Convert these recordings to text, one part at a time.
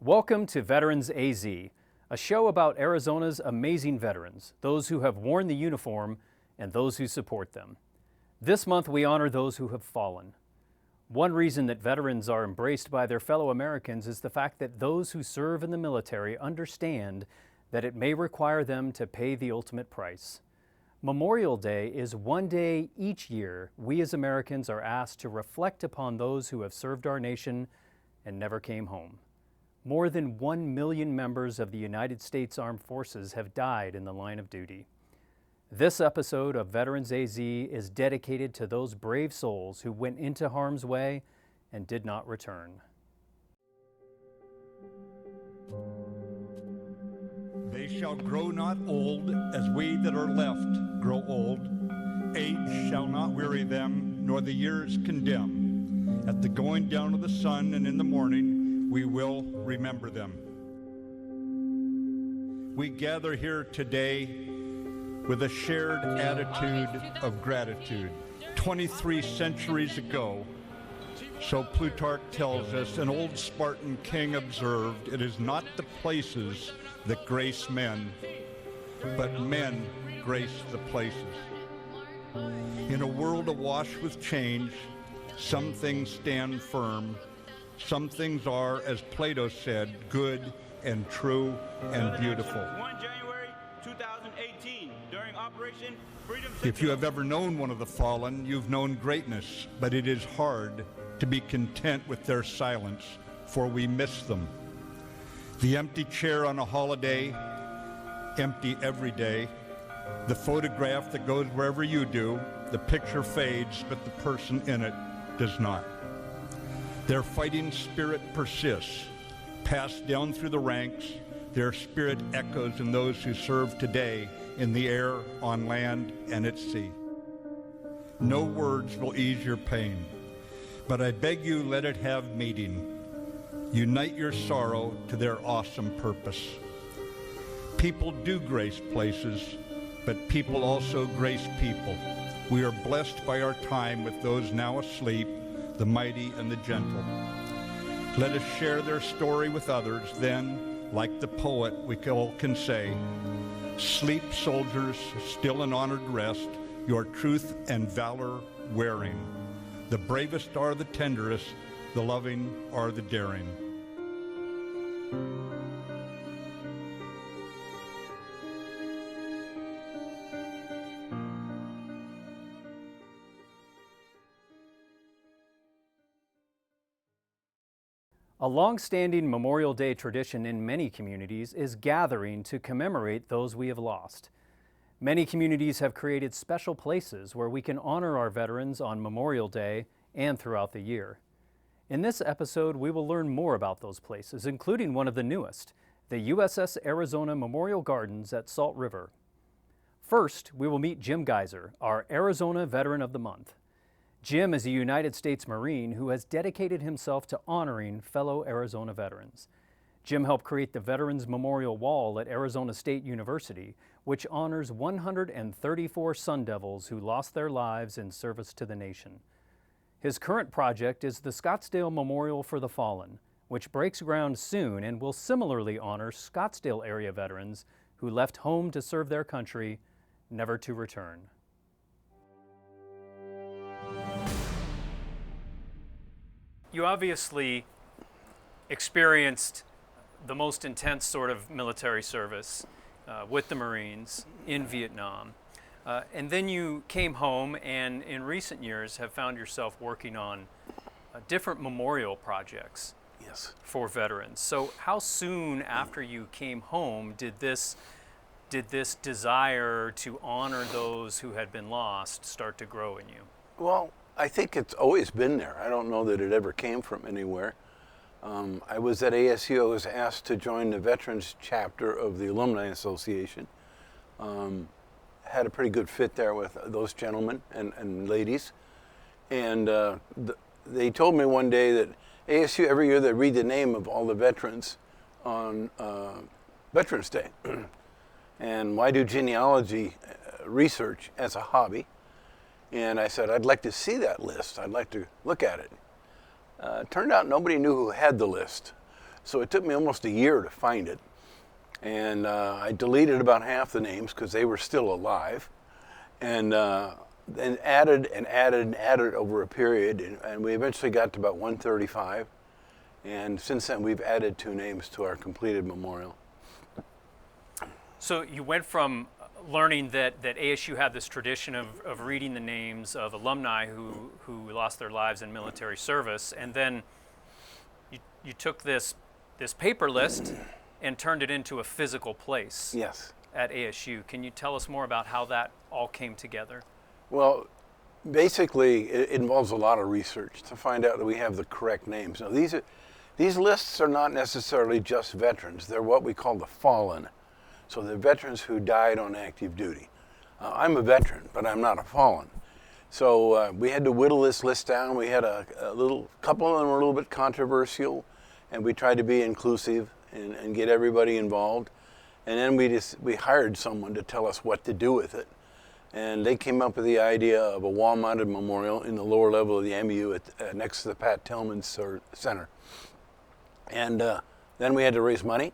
Welcome to Veterans AZ, a show about Arizona's amazing veterans, those who have worn the uniform and those who support them. This month we honor those who have fallen. One reason that veterans are embraced by their fellow Americans is the fact that those who serve in the military understand that it may require them to pay the ultimate price. Memorial Day is one day each year we as Americans are asked to reflect upon those who have served our nation and never came home. More than 1 million members of the United States Armed Forces have died in the line of duty. This episode of Veterans AZ is dedicated to those brave souls who went into harm's way and did not return. They shall grow not old, as we that are left grow old. Age shall not weary them, nor the years condemn. At the going down of the sun and in the morning, we will remember them. We gather here today with a shared attitude of gratitude. 23 centuries ago, so Plutarch tells us, an old Spartan king observed, it is not the places that grace men, but men grace the places. In a world awash with change, some things stand firm. Some things are, as Plato said, good and true and beautiful. 1 January 2018, during Operation Freedom. If you have ever known one of the fallen, you've known greatness, but it is hard to be content with their silence, for we miss them. The empty chair on a holiday, empty every day. The photograph that goes wherever you do, the picture fades, but the person in it does not. Their fighting spirit persists, passed down through the ranks. Their spirit echoes in those who serve today in the air, on land, and at sea. No words will ease your pain, but I beg you let it have meaning. Unite your sorrow to their awesome purpose. People do grace places, but people also grace people. We are blessed by our time with those now asleep, the mighty and the gentle. Let us share their story with others, then, like the poet, we all can say, sleep, soldiers, still in honored rest, your truth and valor wearing. The bravest are the tenderest, the loving are the daring. A long-standing Memorial Day tradition in many communities is gathering to commemorate those we have lost. Many communities have created special places where we can honor our veterans on Memorial Day and throughout the year. In this episode, we will learn more about those places, including one of the newest, the USS Arizona Memorial Gardens at Salt River. First, we will meet Jim Geyser, our Arizona Veteran of the Month. Jim is a United States Marine who has dedicated himself to honoring fellow Arizona veterans. Jim helped create the Veterans Memorial Wall at Arizona State University, which honors 134 Sun Devils who lost their lives in service to the nation. His current project is the Scottsdale Memorial for the Fallen, which breaks ground soon and will similarly honor Scottsdale area veterans who left home to serve their country, never to return. You obviously experienced the most intense sort of military service with the Marines in Vietnam. And then you came home and in recent years have found yourself working on different memorial projects. Yes. For veterans. So how soon after you came home did this desire to honor those who had been lost start to grow in you? Well, I think it's always been there. I don't know that it ever came from anywhere. I was at ASU. I was asked to join the Veterans chapter of the Alumni Association. Had a pretty good fit there with those gentlemen and ladies. And they told me one day that ASU, every year they read the name of all the veterans on Veterans Day. And why do genealogy research as a hobby? And I said, I'd like to see that list. I'd like to look at it. Turned out nobody knew who had the list. So it took me almost a year to find it. And I deleted about half the names because they were still alive. And then added and added and added over a period. And we eventually got to about 135. And since then, we've added 2 names to our completed memorial. So you went from learning that ASU had this tradition of reading the names of alumni who lost their lives in military service, and then you took this paper list and turned it into a physical place. Yes. At ASU. Can you tell us more about how that all came together? Well, basically, it involves a lot of research to find out that we have the correct names. Now, these lists are not necessarily just veterans. They're what we call the fallen. So they're veterans who died on active duty. I'm a veteran, but I'm not a fallen. So we had to whittle this list down. We had a couple of them were a little bit controversial, and we tried to be inclusive and get everybody involved. And then we hired someone to tell us what to do with it. And they came up with the idea of a wall-mounted memorial in the lower level of the MU next to the Pat Tillman Center. And then we had to raise money.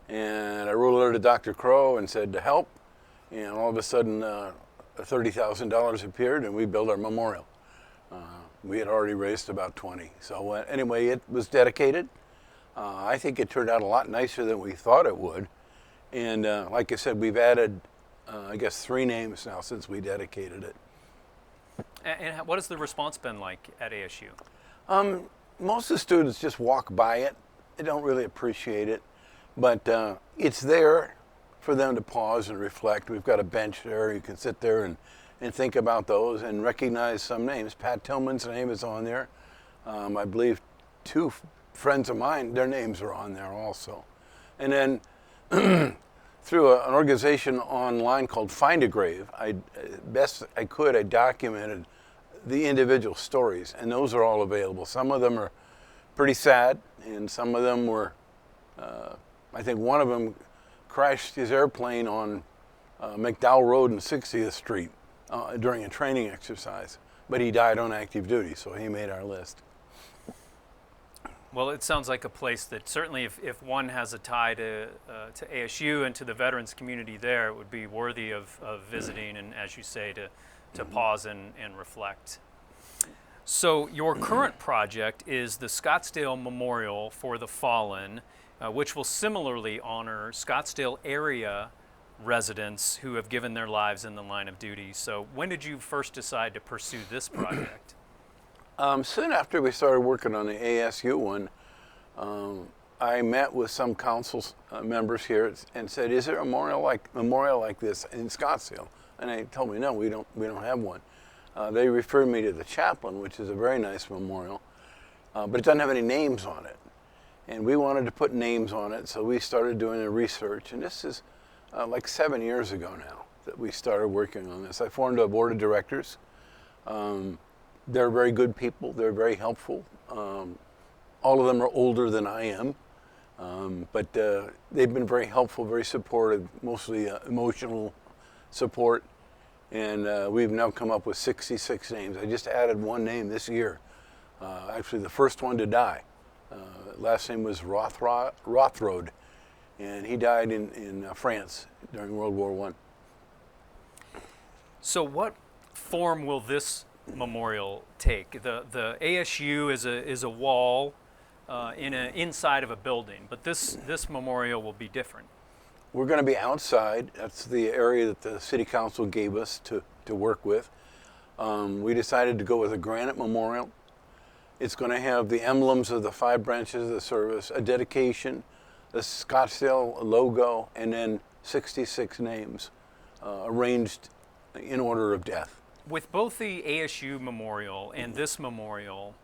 And I wrote a letter to Dr. Crow and said to help. And all of a sudden, $30,000 appeared, and we built our memorial. We had already raised about 20. So anyway, it was dedicated. I think it turned out a lot nicer than we thought it would. And like I said, we've added, I guess, 3 names now since we dedicated it. And what has the response been like at ASU? Most of the students just walk by it. They don't really appreciate it. But it's there for them to pause and reflect. We've got a bench there. You can sit there and think about those and recognize some names. Pat Tillman's name is on there. I believe 2 friends of mine, their names are on there also. And then through an organization online called Find a Grave, best I could, I documented the individual stories, and those are all available. Some of them are pretty sad, and some of them were, I think one of them crashed his airplane on McDowell Road and 60th Street during a training exercise, but he died on active duty, so he made our list. Well, it sounds like a place that certainly if one has a tie to ASU and to the veterans community there, it would be worthy of visiting and, as you say, to pause and reflect. So your current project is the Scottsdale Memorial for the Fallen, which will similarly honor Scottsdale area residents who have given their lives in the line of duty. So when did you first decide to pursue this project? Soon after we started working on the ASU one, I met with some council members here and said, "Is there a memorial like this in Scottsdale?" And they told me, "No, we don't have one." They referred me to the Chaplain, which is a very nice memorial, but it doesn't have any names on it. And we wanted to put names on it, so we started doing the research. And this is like 7 years ago now that we started working on this. I formed a board of directors. They're very good people. They're very helpful. All of them are older than I am, but they've been very helpful, very supportive, mostly emotional support. And we've now come up with 66 names. I just added 1 name this year. Actually, the first one to die. Last name was Rothrode, and he died in France during World War I. So what form will this memorial take? The ASU is a wall inside of a building, but this memorial will be different. We're going to be outside. That's the area that the City Council gave us to work with. We decided to go with a granite memorial. It's going to have the emblems of the 5 branches of the service, a dedication, the Scottsdale logo, and then 66 names arranged in order of death. With both the ASU memorial and this memorial,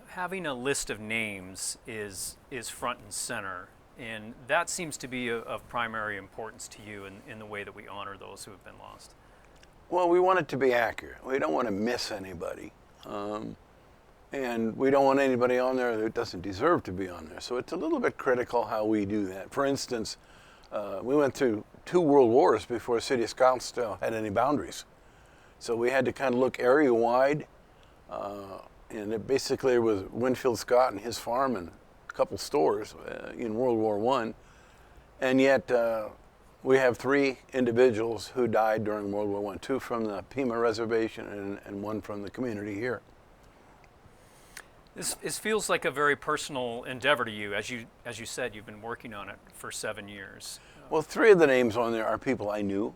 having a list of names is front and center, and that seems to be of primary importance to you in the way that we honor those who have been lost. Well, we want it to be accurate. We don't want to miss anybody. And we don't want anybody on there that doesn't deserve to be on there. So it's a little bit critical how we do that. For instance, we went through 2 world wars before the city of Scottsdale had any boundaries. So we had to kind of look area-wide. And it basically was Winfield Scott and his farm, and couple stores in World War I, and yet we have 3 individuals who died during World War I, 2 from the Pima Reservation and 1 from the community here. This feels like a very personal endeavor to you. As you said, you've been working on it for 7 years. Well, 3 of the names on there are people I knew.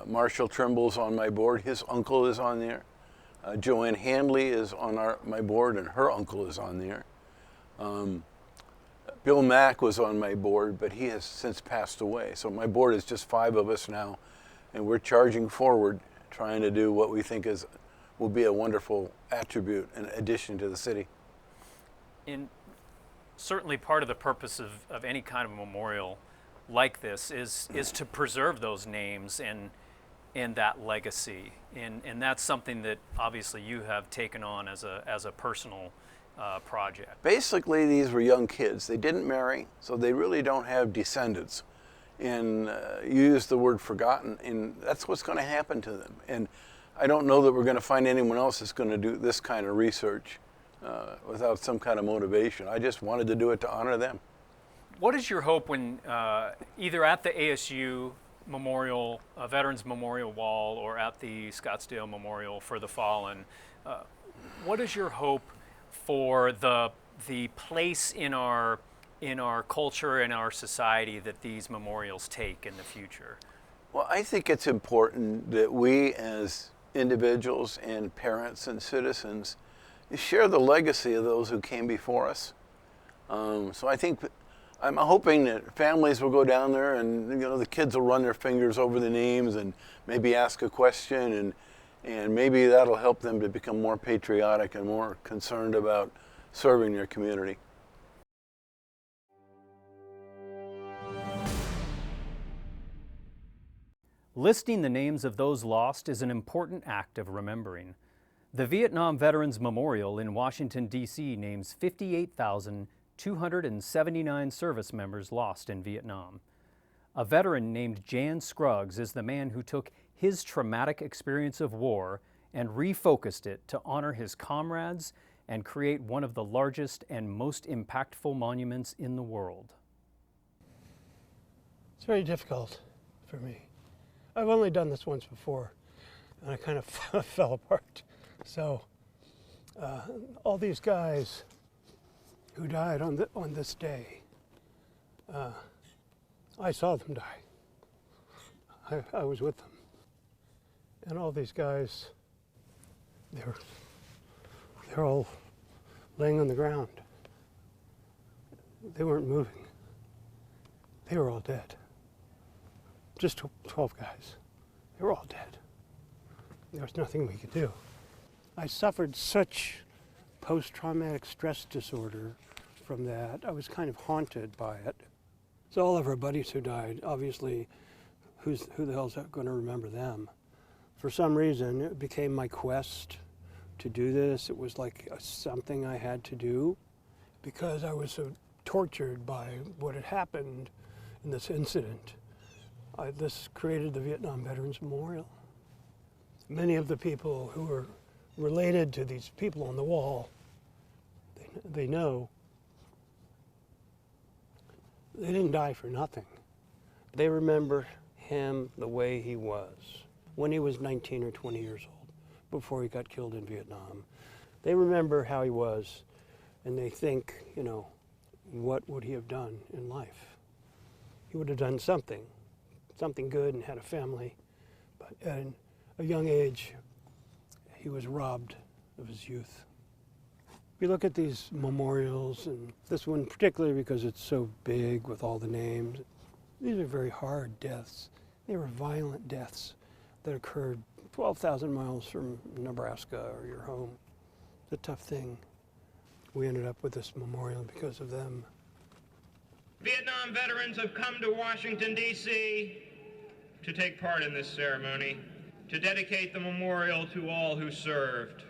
Marshall Trimble's on my board. His uncle is on there. Joanne Handley is on my board, and her uncle is on there. Bill Mack was on my board, but he has since passed away. So my board is just 5 of us now, and we're charging forward, trying to do what we think will be a wonderful attribute and addition to the city. And certainly part of the purpose of any kind of memorial like this is to preserve those names and that legacy. And that's something that obviously you have taken on as a personal project. Basically, these were young kids. They didn't marry, so they really don't have descendants. And you use the word forgotten, and that's what's going to happen to them. And I don't know that we're going to find anyone else that's going to do this kind of research without some kind of motivation. I just wanted to do it to honor them. What is your hope when either at the ASU Memorial, Veterans Memorial Wall, or at the Scottsdale Memorial for the Fallen, what is your hope for the place in our culture and our society that these memorials take in the future? Well, I think it's important that we as individuals and parents and citizens share the legacy of those who came before us. So I'm hoping that families will go down there and the kids will run their fingers over the names and maybe ask a question, and maybe that'll help them to become more patriotic and more concerned about serving their community. Listing the names of those lost is an important act of remembering. The Vietnam Veterans Memorial in Washington, D.C. names 58,279 service members lost in Vietnam. A veteran named Jan Scruggs is the man who took his traumatic experience of war and refocused it to honor his comrades and create one of the largest and most impactful monuments in the world. It's very difficult for me. I've only done this once before, and I kind of fell apart. So all these guys who died on this day, I saw them die. I was with them. And all these guys, they're all laying on the ground. They weren't moving. They were all dead. Just 12 guys. They were all dead. There was nothing we could do. I suffered such post-traumatic stress disorder from that. I was kind of haunted by it. So all of our buddies who died, obviously, who the hell's going to remember them? For some reason, it became my quest to do this. It was like something I had to do because I was so tortured by what had happened in this incident. This created the Vietnam Veterans Memorial. Many of the people who were related to these people on the wall, they know they didn't die for nothing. They remember him the way he was when he was 19 or 20 years old, before he got killed in Vietnam. They remember how he was, and they think, what would he have done in life? He would have done something good and had a family, but at a young age, he was robbed of his youth. We look at these memorials, and this one particularly because it's so big with all the names. These are very hard deaths. They were violent deaths that occurred 12,000 miles from Nebraska or your home. It's a tough thing. We ended up with this memorial because of them. Vietnam veterans have come to Washington, D.C. to take part in this ceremony, to dedicate the memorial to all who served.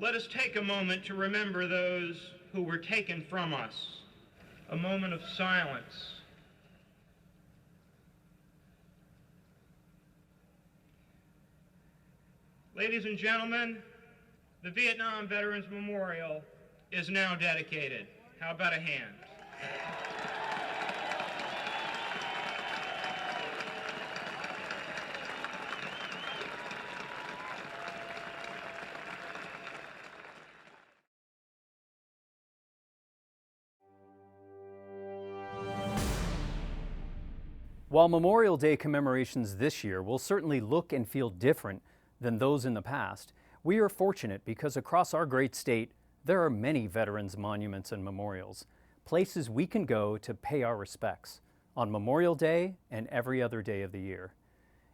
Let us take a moment to remember those who were taken from us. A moment of silence. Ladies and gentlemen, the Vietnam Veterans Memorial is now dedicated. How about a hand? While Memorial Day commemorations this year will certainly look and feel different than those in the past, we are fortunate because across our great state, there are many veterans' monuments and memorials, places we can go to pay our respects on Memorial Day and every other day of the year.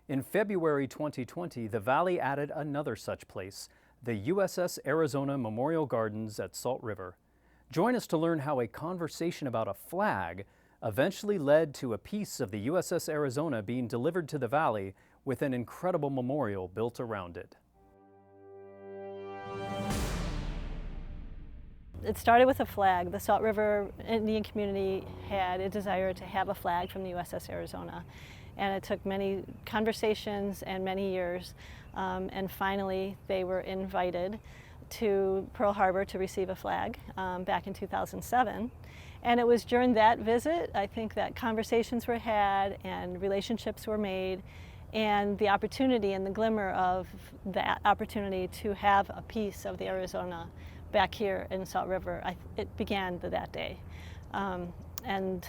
In February 2020, the Valley added another such place, the USS Arizona Memorial Gardens at Salt River. Join us to learn how a conversation about a flag eventually led to a piece of the USS Arizona being delivered to the Valley with an incredible memorial built around it. It started with a flag. The Salt River Indian community had a desire to have a flag from the USS Arizona. And it took many conversations and many years. And finally, they were invited to Pearl Harbor to receive a flag back in 2007. And it was during that visit, I think, that conversations were had and relationships were made, and the opportunity and the glimmer of that opportunity to have a piece of the Arizona back here in Salt River, it began that day. And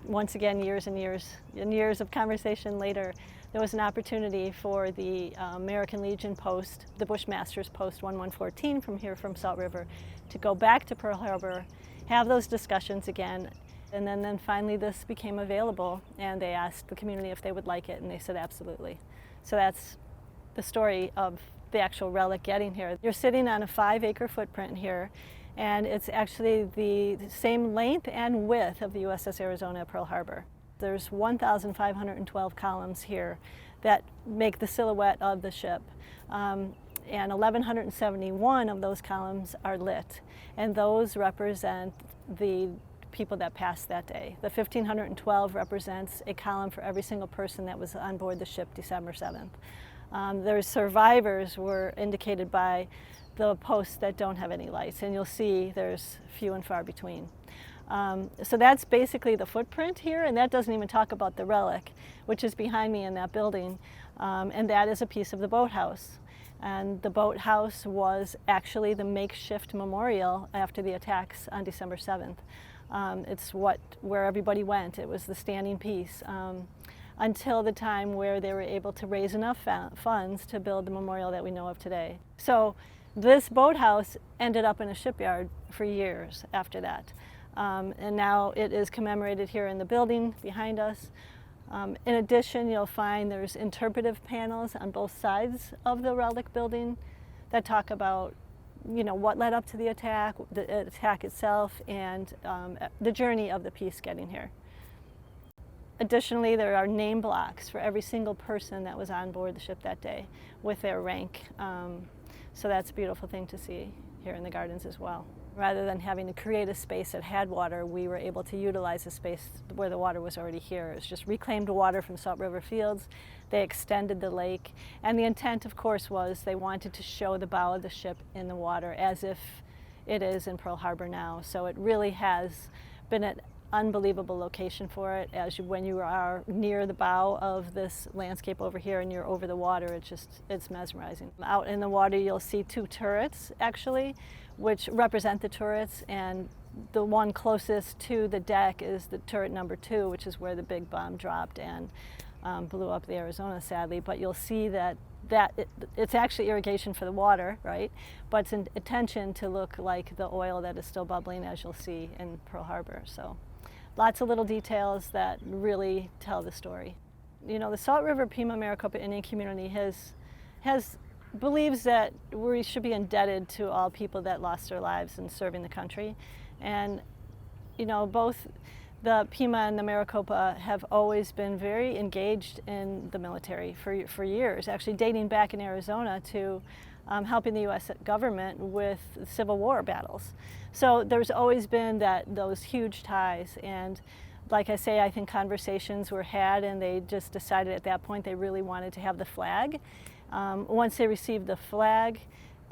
once again, years and years of conversation later, there was an opportunity for the American Legion post, the Bushmasters post 1114 from Salt River, to go back to Pearl Harbor, have those discussions again, and then finally this became available, and they asked the community if they would like it, and they said absolutely. So that's the story of the actual relic getting here. You're sitting on a 5-acre footprint here, and it's actually the same length and width of the USS Arizona at Pearl Harbor. There's 1,512 columns here that make the silhouette of the ship. And 1,171 of those columns are lit, and those represent the people that passed that day. The 1,512 represents a column for every single person that was on board the ship December 7th. Their survivors were indicated by the posts that don't have any lights, and you'll see there's few and far between. So that's basically the footprint here, and that doesn't even talk about the relic, which is behind me in that building, and that is a piece of the boathouse. And the boathouse was actually the makeshift memorial after the attacks on December 7th. It's where everybody went. It was the standing piece until the time where they were able to raise enough funds to build the memorial that we know of today. So this boathouse ended up in a shipyard for years after that. And now it is commemorated here in the building behind us. In addition, you'll find there's interpretive panels on both sides of the relic building that talk about, what led up to the attack itself, and the journey of the piece getting here. Additionally, there are name blocks for every single person that was on board the ship that day with their rank. So that's a beautiful thing to see here in the gardens as well. Rather than having to create a space that had water, we were able to utilize a space where the water was already here. It was just reclaimed water from Salt River Fields. They extended the lake, and the intent, of course, was they wanted to show the bow of the ship in the water as if it is in Pearl Harbor now. So it really has been an unbelievable location for it. When you are near the bow of this landscape over here and you're over the water, it's mesmerizing. Out in the water, you'll see 2 turrets, actually, which represent the turrets, and the one closest to the deck is the turret number 2, which is where the big bomb dropped and blew up the Arizona, sadly. But you'll see that it's actually irrigation for the water, right? But it's an intention to look like the oil that is still bubbling, as you'll see in Pearl Harbor. So lots of little details that really tell the story. The Salt River Pima Maricopa Indian community believes that we should be indebted to all people that lost their lives in serving the country. And, both the Pima and the Maricopa have always been very engaged in the military for years, actually dating back in Arizona to helping the U.S. government with Civil War battles. So there's always been those huge ties. And like I say, I think conversations were had, and they just decided at that point they really wanted to have the flag. Once they received the flag,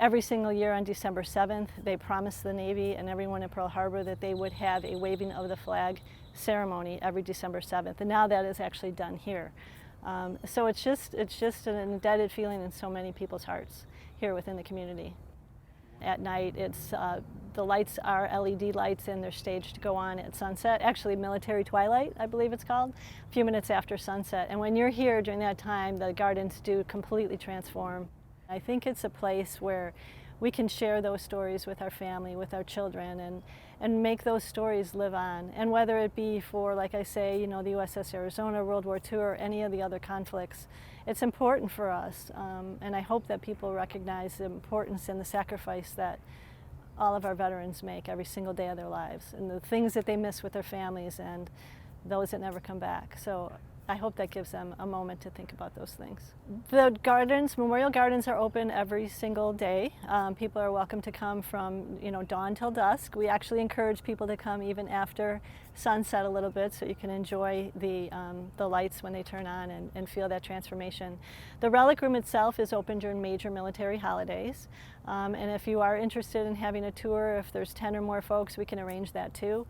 Every single year on December 7th, they promised the Navy and everyone in Pearl Harbor that they would have a waving of the flag ceremony every December 7th, and now that is actually done here. So it's just an indebted feeling in so many people's hearts here within the community. At night, the lights are LED lights, and they're staged to go on at sunset. Actually, military twilight, I believe it's called, a few minutes after sunset. And when you're here during that time, the gardens do completely transform. I think it's a place where we can share those stories with our family, with our children, and make those stories live on. And whether it be for, like I say, you know, the USS Arizona, World War II, or any of the other conflicts, it's important for us. And I hope that people recognize the importance and the sacrifice that all of our veterans make every single day of their lives, and the things that they miss with their families and those that never come back. So I hope that gives them a moment to think about those things. The gardens, Memorial Gardens, are open every single day. People are welcome to come from, you know, dawn till dusk. We actually encourage people to come even after sunset a little bit, so you can enjoy the lights when they turn on and feel that transformation. The Relic Room itself is open during major military holidays. And if you are interested in having a tour, if there's 10 or more folks, we can arrange that too.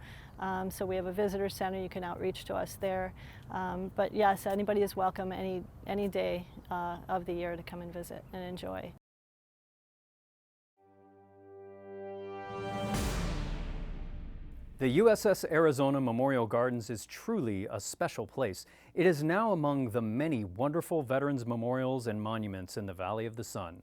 So we have a visitor center, you can outreach to us there. But yes, anybody is welcome any day of the year to come and visit and enjoy. The USS Arizona Memorial Gardens is truly a special place. It is now among the many wonderful veterans memorials and monuments in the Valley of the Sun.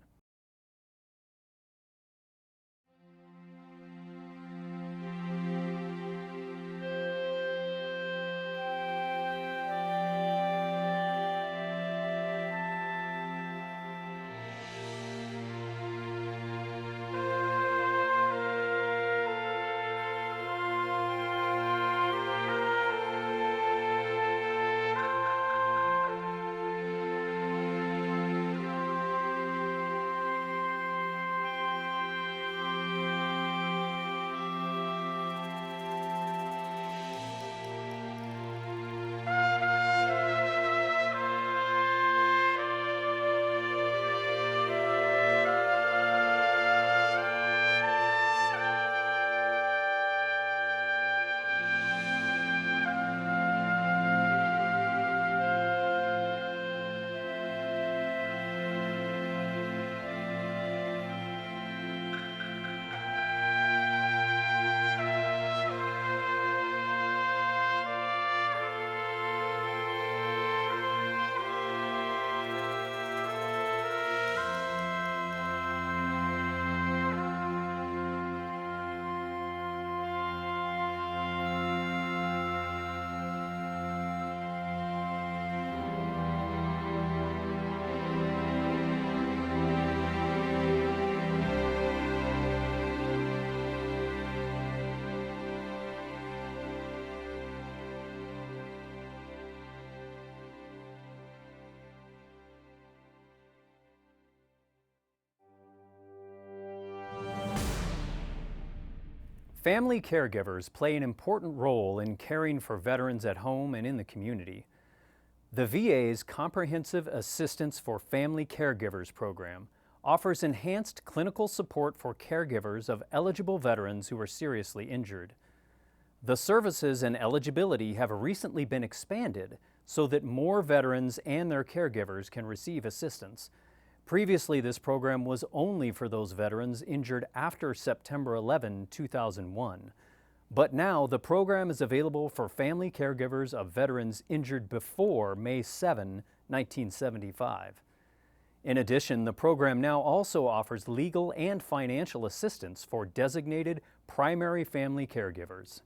Family caregivers play an important role in caring for veterans at home and in the community. The VA's Comprehensive Assistance for Family Caregivers program offers enhanced clinical support for caregivers of eligible veterans who are seriously injured. The services and eligibility have recently been expanded so that more veterans and their caregivers can receive assistance. Previously, this program was only for those veterans injured after September 11, 2001. But now the program is available for family caregivers of veterans injured before May 7, 1975. In addition, the program now also offers legal and financial assistance for designated primary family caregivers.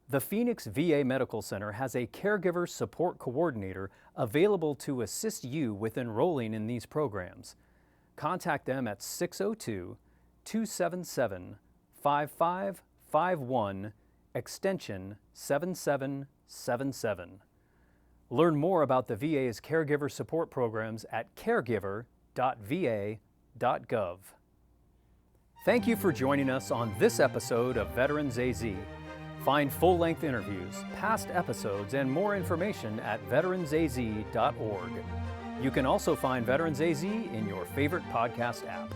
The Phoenix VA Medical Center has a caregiver support coordinator available to assist you with enrolling in these programs. Contact them at 602-277-5551, extension 7777. Learn more about the VA's caregiver support programs at caregiver.va.gov. Thank you for joining us on this episode of Veterans AZ. Find full-length interviews, past episodes, and more information at veteransaz.org. You can also find Veterans AZ in your favorite podcast app.